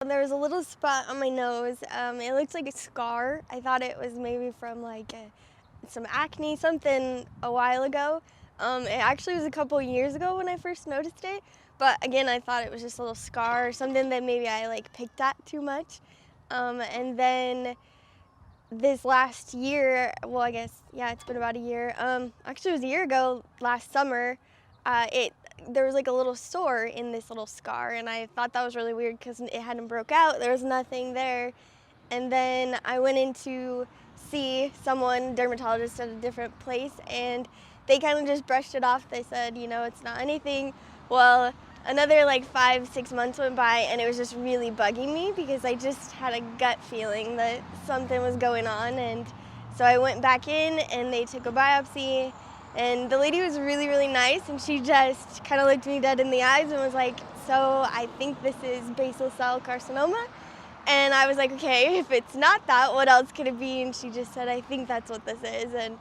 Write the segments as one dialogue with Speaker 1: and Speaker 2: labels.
Speaker 1: There was a little spot on my nose. It looked like a scar. I thought it was maybe from like some acne, something a while ago. It actually was a couple years ago when I first noticed it. But again, I thought it was just a little scar or something that maybe I like picked at too much. And then this last year, well, I guess, yeah, it's been about a year. Actually, it was a year ago, last summer, there was like a little sore in this little scar, and I thought that was really weird because it hadn't broke out. There was nothing there. And then I went in to see someone, dermatologist at a different place, and they kind of just brushed it off. They said, you know, it's not anything. Well, another like 5-6 months went by, and it was just really bugging me because I just had a gut feeling that something was going on. And so I went back in, and they took a biopsy, and the lady was really, really nice, and she just kind of looked me dead in the eyes and was like, so I think this is basal cell carcinoma. And I was like, okay, if it's not that, what else could it be? And she just said, I think that's what this is. And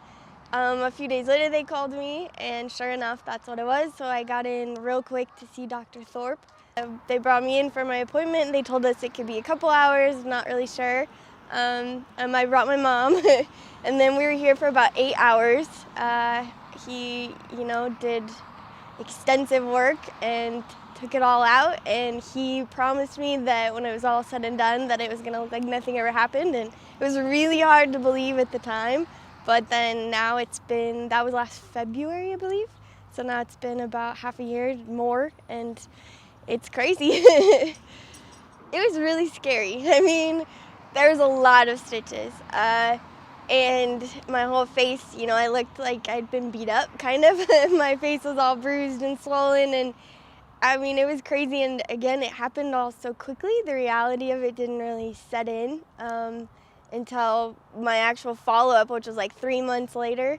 Speaker 1: a few days later, they called me, and sure enough, that's what it was. So I got in real quick to see Dr. Thorpe. They brought me in for my appointment, and they told us it could be a couple hours, not really sure. I brought my mom, and then we were here for about 8 hours. He, did extensive work and took it all out, and he promised me that when it was all said and done that it was gonna look like nothing ever happened, and it was really hard to believe at the time, but then now that was last February, I believe, so now it's been about half a year more, and it's crazy. It was really scary. I mean, there was a lot of stitches, and my whole face, I looked like I'd been beat up, kind of. My face was all bruised and swollen, and I mean, it was crazy, and again, it happened all so quickly. The reality of it didn't really set in until my actual follow-up, which was like 3 months later.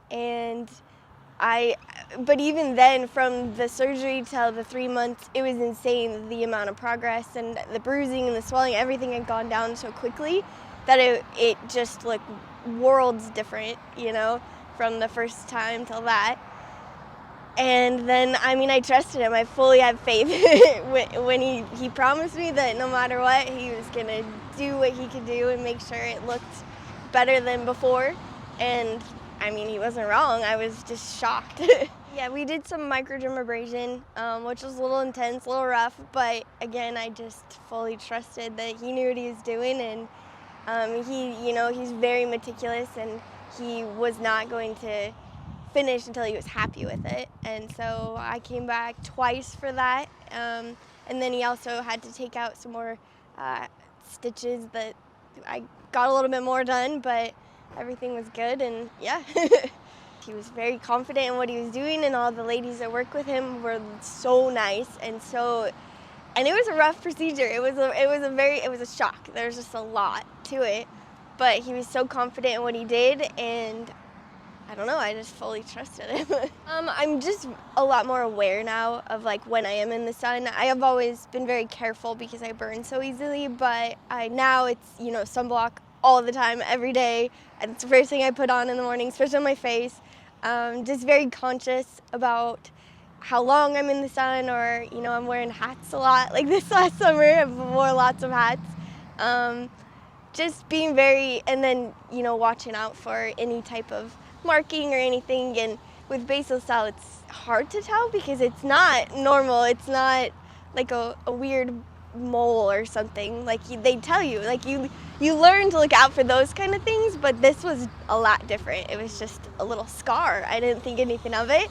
Speaker 1: But even then, from the surgery till the 3 months, it was insane, the amount of progress, and the bruising and the swelling, everything had gone down so quickly that it just looked worlds different, from the first time till that. And then, I trusted him. I fully had faith when he promised me that no matter what, he was going to do what he could do and make sure it looked better than before. And, he wasn't wrong. I was just shocked. Yeah, we did some microdermabrasion, which was a little intense, a little rough. But, again, I just fully trusted that he knew what he was doing. And he's very meticulous, and he was not going to finish until he was happy with it. And so I came back twice for that, and then he also had to take out some more stitches that I got a little bit more done, but everything was good, and yeah. He was very confident in what he was doing, and all the ladies that work with him were so nice, and it was a rough procedure. It was a shock. There was just a lot to it, but he was so confident in what he did, and I don't know, I just fully trusted him. I'm just a lot more aware now of like when I am in the sun. I have always been very careful because I burn so easily, but now it's, sunblock all the time, every day. And it's the first thing I put on in the morning, especially on my face. Just very conscious about how long I'm in the sun, or, I'm wearing hats a lot. Like this last summer, I wore lots of hats. Just being and then, watching out for any type of marking or anything. And with basal cell, it's hard to tell because it's not normal. It's not like a weird mole or something. Like they tell you, like you learn to look out for those kind of things, but this was a lot different. It was just a little scar. I didn't think anything of it.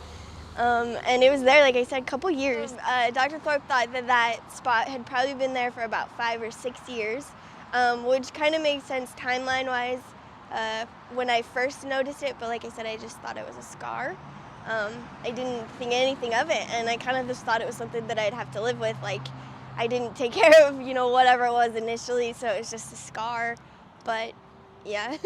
Speaker 1: And it was there, like I said, a couple years. Dr. Thorpe thought that spot had probably been there for about 5 or 6 years, which kind of makes sense timeline-wise when I first noticed it, but like I said, I just thought it was a scar. I didn't think anything of it, and I kind of just thought it was something that I'd have to live with. Like, I didn't take care of, whatever it was initially, so it was just a scar, but yeah.